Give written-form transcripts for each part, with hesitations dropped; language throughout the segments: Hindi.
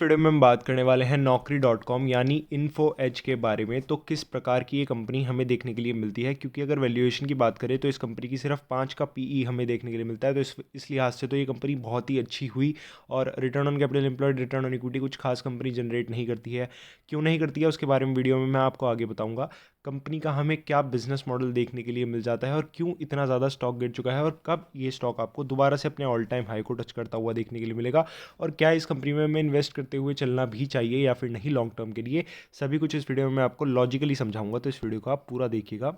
वीडियो में हम बात करने वाले हैं Naukri.com यानी इन्फो एज के बारे में। तो किस प्रकार की ये कंपनी हमें देखने के लिए मिलती है, क्योंकि अगर वैल्यूएशन की बात करें तो इस कंपनी की सिर्फ 5 का पीई हमें देखने के लिए मिलता है। तो इस लिहाज से तो ये कंपनी बहुत ही अच्छी हुई। और return on capital employed, return on equity कुछ खास कंपनी जनरेट नहीं करती है। क्यों नहीं करती है उसके बारे में वीडियो में मैं आपको आगे बताऊंगा। कंपनी का हमें क्या बिजनेस मॉडल देखने के लिए मिल जाता है और क्यों इतना ज़्यादा स्टॉक गिर चुका है और कब ये स्टॉक आपको दोबारा से अपने ऑल टाइम हाई को टच करता हुआ देखने के लिए मिलेगा, और क्या इस कंपनी में हमें इन्वेस्ट करते हुए चलना भी चाहिए या फिर नहीं लॉन्ग टर्म के लिए। सभी कुछ इस वीडियो में मैं आपको लॉजिकली समझाऊंगा, तो इस वीडियो को आप पूरा देखिएगा।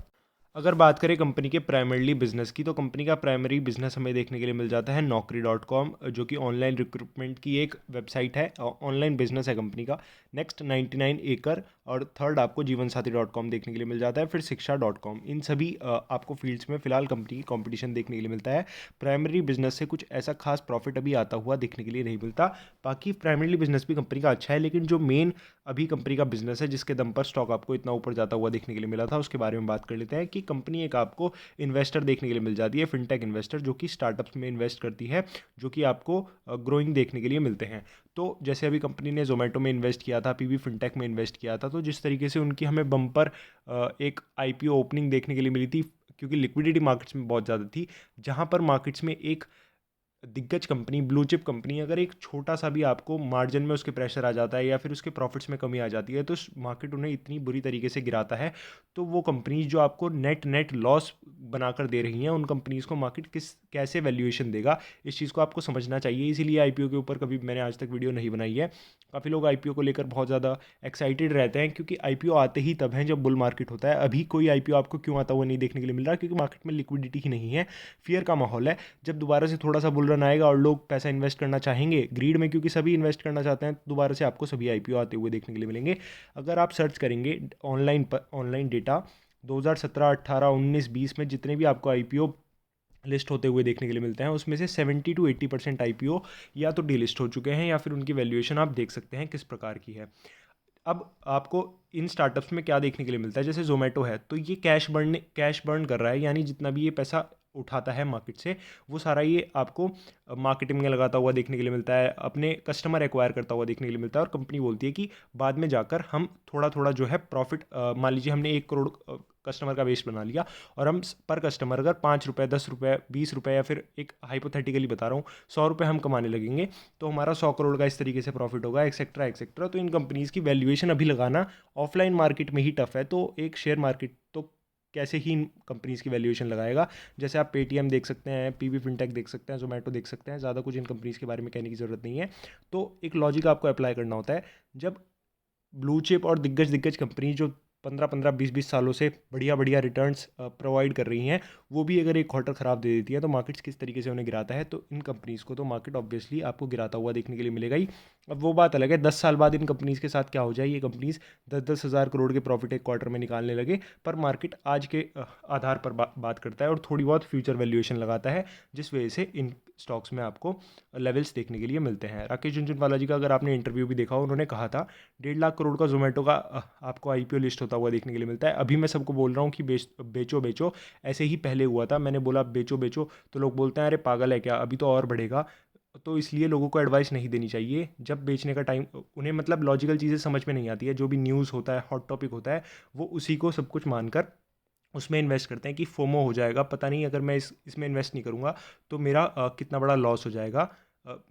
अगर बात करें कंपनी के प्राइमरीली बिजनेस की, तो कंपनी का प्राइमरी बिजनेस हमें देखने के लिए मिल जाता है Naukri.com, जो कि ऑनलाइन रिक्रूटमेंट की एक वेबसाइट है, ऑनलाइन बिजनेस है कंपनी का। नेक्स्ट 99 एकड़, और थर्ड आपको जीवनसाथी.com देखने के लिए मिल जाता है, फिर शिक्षा.com। इन सभी आपको फील्ड्स में फिलहाल कंपनी की कंपटीशन देखने के लिए मिलता है। प्राइमरी बिजनेस से कुछ ऐसा खास प्रॉफिट अभी आता हुआ देखने के लिए नहीं मिलता। बाकी प्राइमरी बिजनेस भी कंपनी का अच्छा है, लेकिन जो मेन अभी कंपनी का बिजनेस है जिसके दम पर स्टॉक आपको इतना ऊपर जाता हुआ देखने के लिए मिला था, उसके बारे में बात कर लेते हैं। कि कंपनी एक आपको इन्वेस्टर देखने के लिए मिल जाती है, फिनटेक इन्वेस्टर, जो कि स्टार्टअप्स में इन्वेस्ट करती है, जो कि आपको ग्रोइंग देखने के लिए मिलते हैं। तो जैसे अभी कंपनी ने जोमेटो में इन्वेस्ट किया था, पीवी फिनटेक में इन्वेस्ट किया था, तो जिस तरीके से उनकी हमें बम्पर एक आईपीओ ओपनिंग देखने के लिए मिली थी, क्योंकि लिक्विडिटी मार्केट्स में बहुत ज़्यादा थी, जहाँ पर मार्केट्स में एक दिग्गज कंपनी, ब्लू चिप कंपनी, अगर एक छोटा सा भी आपको मार्जिन में उसके प्रेशर आ जाता है या फिर उसके प्रॉफिट्स में कमी आ जाती है, तो मार्केट उन्हें इतनी बुरी तरीके से गिराता है। तो वो कंपनीज जो आपको नेट नेट लॉस बनाकर दे रही हैं, उन कंपनीज को मार्केट कैसे वैल्यूएशन देगा, इस चीज़ को आपको समझना चाहिए। इसीलिए आईपीओ के ऊपर कभी मैंने आज तक वीडियो नहीं बनाई है। काफ़ी लोग आईपीओ को लेकर बहुत ज़्यादा एक्साइटेड रहते हैं, क्योंकि आईपीओ आते ही तब हैं जब बुल मार्केट होता है। अभी कोई आईपीओ आपको क्यों आता हुआ नहीं देखने के लिए मिल रहा, क्योंकि मार्केट में लिक्विडिटी ही नहीं है, फियर का माहौल है। जब दोबारा से थोड़ा सा बुल रन आएगा और लोग पैसा इन्वेस्ट करना चाहेंगे ग्रीड में, क्योंकि सभी इन्वेस्ट करना चाहते हैं, तो दोबारा से आपको सभी आईपीओ आते हुए देखने के लिए मिलेंगे। अगर आप सर्च करेंगे ऑनलाइन डेटा 2017, 18, 19, 20 में जितने भी आपको आईपीओ लिस्ट होते हुए देखने के लिए मिलते हैं, उसमें से 70 to 80% आईपीओ या तो डिलिस्ट हो चुके हैं या फिर उनकी वैल्यूएशन आप देख सकते हैं किस प्रकार की है। अब आपको इन स्टार्टअप्स में क्या देखने के लिए मिलता है, जैसे जोमेटो है, तो ये कैश बर्न कर रहा है, यानी जितना भी ये पैसा उठाता है मार्केट से, वो सारा ये आपको मार्केटिंग में लगाता हुआ देखने के लिए मिलता है, अपने कस्टमर एक्वायर करता हुआ देखने के लिए मिलता है। और कंपनी बोलती है कि बाद में जाकर हम थोड़ा थोड़ा जो है प्रॉफिट, मान लीजिए हमने 1 करोड़ कस्टमर का बेस बना लिया, और हम पर कस्टमर अगर 5 रुपये, 10 रुपये, 20 रुपये, या फिर एक हाइपोथेटिकली बता रहा हूँ 100 रुपये हम कमाने लगेंगे, तो हमारा 100 करोड़ का इस तरीके से प्रॉफिट होगा, एक्सेट्रा एक्सेट्रा। तो इन कंपनीज़ की वैल्यूएशन अभी लगाना ऑफलाइन मार्केट में ही टफ है, तो एक शेयर मार्केट तो कैसे ही इन कंपनीज़ की वैल्यूएशन लगाएगा। जैसे आप पेटीएम देख सकते हैं, पीवी फिनटेक देख सकते हैं, जोमेटो देख सकते हैं, ज़्यादा कुछ इन कंपनीज़ के बारे में कहने की ज़रूरत नहीं है। तो एक लॉजिक आपको अप्लाई करना होता है। जब ब्लू चिप और दिग्गज दिग्गज कंपनी जो 15-15, 20-20 सालों से बढ़िया बढ़िया रिटर्न्स प्रोवाइड कर रही हैं, वो भी अगर एक क्वार्टर ख़राब दे देती है, तो मार्केट्स किस तरीके से उन्हें गिराता है। तो इन कंपनीज़ को तो मार्केट ऑब्वियसली आपको गिराता हुआ देखने के लिए मिलेगा ही। अब वो बात अलग है 10 साल बाद इन कंपनीज़ के साथ क्या हो जाए, ये कंपनीज़ 10-10 हज़ार करोड़ के प्रॉफिट एक क्वार्टर में निकालने लगे, पर मार्केट आज के आधार पर बात करता है और थोड़ी बहुत फ्यूचर वैल्यूएशन लगाता है, जिस वजह से इन स्टॉक्स में आपको लेवल्स देखने के लिए मिलते हैं। राकेश झुनझुनवाला जी का अगर आपने इंटरव्यू भी देखा हो, उन्होंने कहा था 1.5 लाख करोड़ का जोमेटो का आपको आईपीओ लिस्ट होता हुआ देखने के लिए मिलता है। अभी मैं सबको बोल रहा हूँ कि बेचो बेचो, ऐसे ही पहले हुआ था, मैंने बोला बेचो बेचो, तो लोग बोलते हैं अरे पागल है क्या, अभी तो और बढ़ेगा। तो इसलिए लोगों को एडवाइस नहीं देनी चाहिए जब बेचने का टाइम, उन्हें मतलब लॉजिकल चीज़ें समझ में नहीं आती है। जो भी न्यूज़ होता है, हॉट टॉपिक होता है, वो उसी को सब कुछ मानकर उसमें इन्वेस्ट करते हैं कि फोमो हो जाएगा, पता नहीं अगर मैं इसमें इन्वेस्ट नहीं करूँगा तो मेरा कितना बड़ा लॉस हो जाएगा,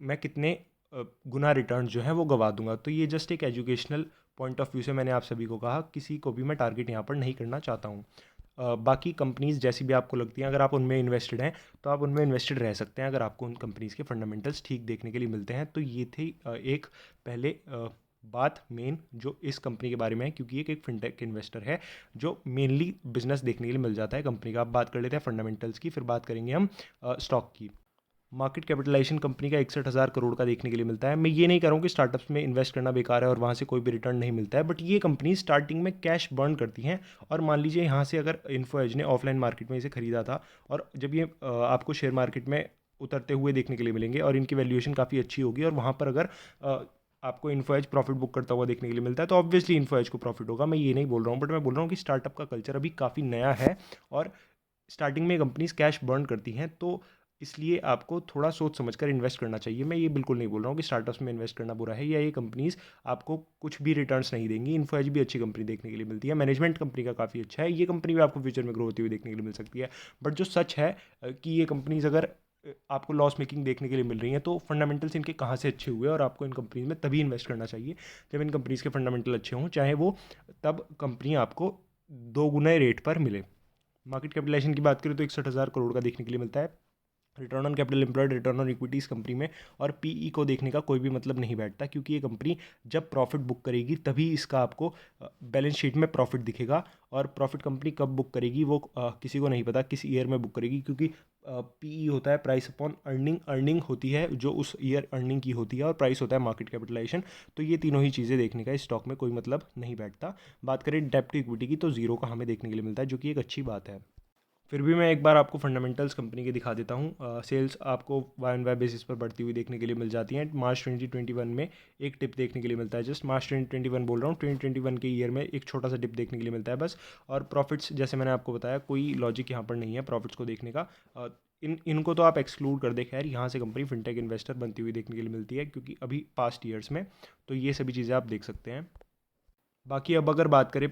मैं कितने गुना रिटर्न जो है वो गवा दूंगा। तो ये जस्ट एक एजुकेशनल पॉइंट ऑफ व्यू से मैंने आप सभी को कहा, किसी को भी मैं टारगेट यहाँ पर नहीं करना चाहता हूँ। बाकी कंपनीज़ जैसी भी आपको लगती हैं, अगर आप उनमें इन्वेस्टेड हैं तो आप उनमें इन्वेस्टेड रह सकते हैं, अगर आपको उन कंपनीज़ के फंडामेंटल्स ठीक देखने के लिए मिलते हैं। तो ये थी एक पहले बात मेन जो इस कंपनी के बारे में है, क्योंकि एक फिनटेक इन्वेस्टर है जो मेनली बिजनेस देखने के लिए मिल जाता है कंपनी का। अब बात कर लेते हैं फंडामेंटल्स की, फिर बात करेंगे हम स्टॉक की। मार्केट कैपिटलाइजेशन कंपनी का 61 हज़ार करोड़ का देखने के लिए मिलता है। मैं ये नहीं कह रहा हूँ कि स्टार्टअप्स में इन्वेस्ट करना बेकार है और वहाँ से कोई भी रिटर्न नहीं मिलता है, बट ये कंपनी स्टार्टिंग में कैश बर्न करती हैं। और मान लीजिए यहाँ से अगर इन्फो एज ने ऑफलाइन मार्केट में इसे खरीदा था, और जब ये आपको शेयर मार्केट में उतरते हुए देखने के लिए मिलेंगे और इनकी वैल्यूएशन काफ़ी अच्छी होगी, और वहाँ पर अगर आपको इन्फो एज प्रॉफिट बुक करता हुआ देखने के लिए मिलता है, तो ऑब्वियसली इन्फो एज को प्रॉफिट होगा। मैं ये नहीं बोल रहा हूँ, बट मैं बोल रहा हूँ कि स्टार्टअप का कल्चर अभी काफ़ी नया है और स्टार्टिंग में कंपनीज कैश बर्न करती हैं। तो इसलिए आपको थोड़ा सोच समझ कर इन्वेस्ट करना चाहिए। मैं ये बिल्कुल नहीं बोल रहा हूँ कि स्टार्टअप्स में इन्वेस्ट करना बुरा है या ये कंपनीज़ आपको कुछ भी रिटर्न्स नहीं देंगी। इन्फो एज भी अच्छी कंपनी देखने के लिए मिलती है, मैनेजमेंट कंपनी का काफ़ी अच्छा है, ये कंपनी भी आपको फ्यूचर में ग्रो होती हुई देखने के लिए मिल सकती है। बट जो सच है कि ये कंपनीज़ अगर आपको लॉस मेकिंग देखने के लिए मिल रही हैं तो फंडामेंटल्स इनके कहाँ से अच्छे हुए और आपको इन कंपनीज में तभी इन्वेस्ट करना चाहिए जब इन कंपनीज के फंडामेंटल अच्छे हों, चाहे वो तब कंपनी आपको 2 गुना रेट पर मिले। मार्केट कैपिटलाइजेशन की बात करें तो 61,000 करोड़ का देखने के लिए मिलता है। Return on capital employed, return on equity इस कंपनी में और पीई को देखने का कोई भी मतलब नहीं बैठता, क्योंकि ये कंपनी जब प्रॉफिट बुक करेगी तभी इसका आपको बैलेंस शीट में प्रॉफिट दिखेगा। और प्रॉफिट कंपनी कब बुक करेगी वो किसी को नहीं पता, किस ईयर में बुक करेगी, क्योंकि पीई होता है प्राइस अपॉन अर्निंग, अर्निंग होती है जो उस ईयर अर्निंग की होती है, और प्राइस होता है मार्केट कैपिटलाइजेशन। तो ये तीनों ही चीज़ें देखने का इस स्टॉक में कोई मतलब नहीं बैठता। बात करें डेप्ट टू इक्विटी की तो जीरो का हमें देखने के लिए मिलता है, जो कि एक अच्छी बात है। फिर भी मैं एक बार आपको फंडामेंटल्स कंपनी के दिखा देता हूँ। सेल्स आपको वाई एन वाई बेसिस पर बढ़ती हुई देखने के लिए मिल जाती हैं। मार्च 2021 में एक टिप देखने के लिए मिलता है, जस्ट मार्च 2021 बोल रहा हूँ, 2021 के ईयर में एक छोटा सा टिप देखने के लिए मिलता है बस। और प्रॉफिट्स जैसे मैंने आपको बताया कोई लॉजिक यहाँ पर नहीं है प्रॉफिट्स को देखने का। इनको तो आप एक्सक्लूड कर दे, खैर यहाँ से कंपनी फिनटेक इन्वेस्टर बनती हुई देखने के लिए मिलती है, क्योंकि अभी पास्ट ईयर्स में तो ये सभी चीज़ें आप देख सकते हैं। बाकी अब अगर बात करें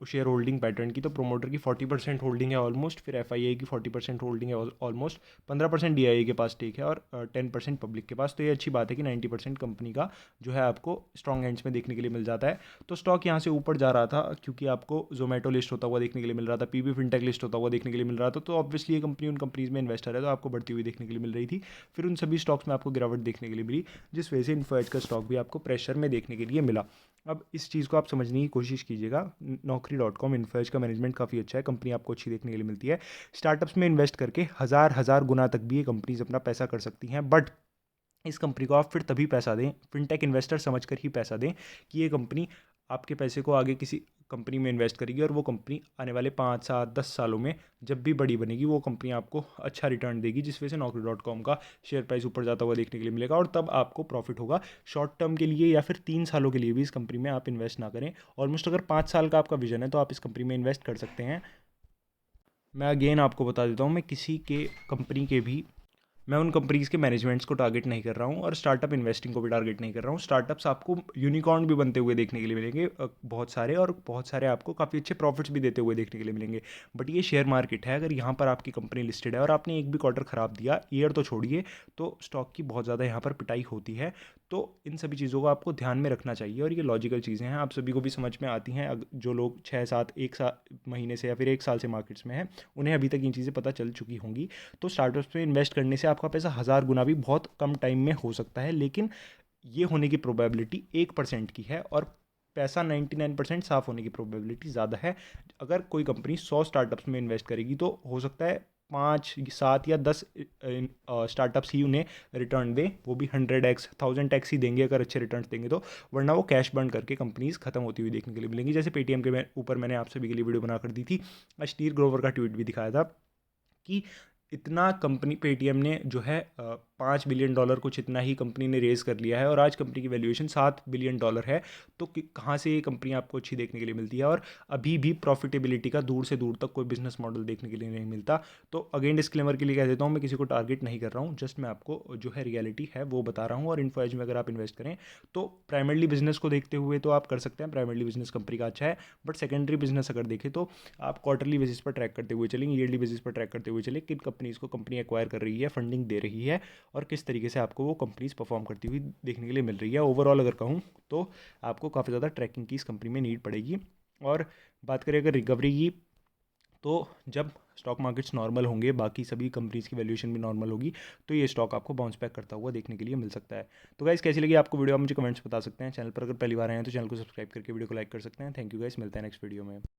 शेयर होल्डिंग पैटर्न की, तो प्रोमोटर की 40% होल्डिंग है ऑलमोस्ट, फिर एफआईआई की 40% होल्डिंग है ऑलमोस्ट, 15% डीआईआई के पास टेक है और 10% पब्लिक के पास। तो ये अच्छी बात है कि 90% कंपनी का जो है आपको स्ट्रॉन्ग हैंड्स में देखने के लिए मिल जाता है। तो स्टॉक यहाँ से ऊपर जा रहा था क्योंकि आपको जोमेटो लिस्ट होता हुआ देखने के लिए मिल रहा था, पीबी फिनटेक लिस्ट होता हुआ देखने के लिए मिल रहा था, तो ऑब्वियसली ये कंपनी उन कंपनीज में इन्वेस्टर है तो आपको बढ़ती हुई देखने के लिए मिल रही थी। फिर उन सभी स्टॉक्स में आपको गिरावट देखने के लिए मिली, जिस वजह से इन्फो एज का स्टॉक भी आपको प्रेशर में देखने के लिए मिला। अब इस चीज़ को आप समझने की कोशिश कीजिएगा। Naukri.com इन्फोएज का मैनेजमेंट काफ़ी अच्छा है, कंपनी आपको अच्छी देखने के लिए मिलती है। स्टार्टअप्स में इन्वेस्ट करके हज़ार हज़ार गुना तक भी ये कंपनीज अपना पैसा कर सकती हैं, बट इस कंपनी को आप फिर तभी पैसा दें, फिनटेक इन्वेस्टर समझकर ही पैसा दें कि ये कंपनी आपके पैसे को आगे किसी कंपनी में इन्वेस्ट करेगी और वो कंपनी आने वाले 5 7 10 सालों में जब भी बड़ी बनेगी वो कंपनी आपको अच्छा रिटर्न देगी, जिस वजह से Naukri.com का शेयर प्राइस ऊपर जाता हुआ देखने के लिए मिलेगा और तब आपको प्रॉफिट होगा। शॉर्ट टर्म के लिए या फिर 3 सालों के लिए भी इस कंपनी में आप इन्वेस्ट ना करें। ऑलमोस्ट अगर 5 साल का आपका विजन है तो आप इस कंपनी में इन्वेस्ट कर सकते हैं। मैं अगेन आपको बता देता हूँ, मैं किसी के कंपनी के भी मैं उन कंपनीज़ के मैनेजमेंट्स को टारगेट नहीं कर रहा हूँ और स्टार्टअप इन्वेस्टिंग को भी टारगेट नहीं कर रहा हूँ। स्टार्टअप्स आपको यूनिकॉर्न भी बनते हुए देखने के लिए मिलेंगे बहुत सारे, और बहुत सारे आपको काफ़ी अच्छे प्रॉफिट्स भी देते हुए देखने के लिए मिलेंगे। बट ये शेयर मार्केट है, अगर यहाँ पर आपकी कंपनी लिस्टेड है और आपने एक भी क्वार्टर ख़राब दिया, ईयर तो छोड़िए, तो स्टॉक की बहुत ज़्यादा यहाँ पर पिटाई होती है। तो इन सभी चीज़ों को आपको ध्यान में रखना चाहिए और ये लॉजिकल चीज़ें हैं, आप सभी को भी समझ में आती हैं। जो लोग 6 7 एक महीने से या फिर 1 साल से मार्केट्स में हैं, उन्हें अभी तक इन चीज़ें पता चल चुकी होंगी। तो स्टार्टअप्स में इन्वेस्ट करने से आपका पैसा 1000 गुना भी बहुत कम टाइम में हो सकता है, लेकिन ये होने की प्रोबेबिलिटी 1% की है और पैसा 99% साफ होने की प्रोबेबिलिटी ज़्यादा है। अगर कोई कंपनी 100 स्टार्टअप्स में इन्वेस्ट करेगी तो हो सकता है 5 7 या 10 स्टार्टअप्स ही उन्हें रिटर्न दें, वो भी 100x 1000x ही देंगे अगर अच्छे रिटर्न देंगे तो, वरना वो कैश बर्न करके कंपनीज खत्म होती हुई देखने के लिए मिलेंगी। जैसे पेटीएम के ऊपर मैंने आप सभी के लिए वीडियो बना कर दी थी, स्टीव ग्रोवर का ट्वीट भी दिखाया था कि इतना कंपनी पेटीएम ने जो है $5 बिलियन कुछ इतना ही कंपनी ने रेज़ कर लिया है और आज कंपनी की वैल्यूएशन $7 बिलियन है। तो कहाँ से ये कंपनी आपको अच्छी देखने के लिए मिलती है, और अभी भी प्रॉफिटेबिलिटी का दूर से दूर तक कोई बिजनेस मॉडल देखने के लिए नहीं मिलता। तो अगेन डिस्क्लेमर के लिए कह देता हूँ, मैं किसी को टारगेट नहीं कर रहा हूँ, जस्ट मैं आपको जो है रियलिटी है वो बता रहा हूँ। और इन्फो एज में अगर आप इन्वेस्ट करें तो प्राइमरली बिजनेस को देखते हुए तो आप कर सकते हैं, प्राइमरली बिजनेस कंपनी का अच्छा है, बट सेकेंडरी बिजनेस अगर देखें तो आप क्वार्टरली बेसिस पर ट्रैक करते हुए चलेंगे, ईयरली बेसिस पर ट्रैक करते हुए चलें किन कंपनीज़ को कंपनी एक्वायर कर रही है, फंडिंग दे रही है और किस तरीके से आपको वो कंपनीज परफॉर्म करती हुई देखने के लिए मिल रही है। ओवरऑल अगर कहूँ तो आपको काफ़ी ज़्यादा ट्रैकिंग की इस कंपनी में नीड पड़ेगी। और बात करें अगर रिकवरी की, तो जब स्टॉक मार्केट्स नॉर्मल होंगे, बाकी सभी कंपनीज़ की वैल्यूएशन भी नॉर्मल होगी, तो ये स्टॉक आपको बाउंस बैक करता हुआ देखने के लिए मिल सकता है। तो गाइस कैसी लगी आपको वीडियो, आप मुझे कमेंट्स बता सकते हैं। चैनल पर अगर पहली बार आए हैं तो चैनल को सब्सक्राइब करके वीडियो को लाइक कर सकते हैं। थैंक यू गाइस, मिलते हैं नेक्स्ट वीडियो में।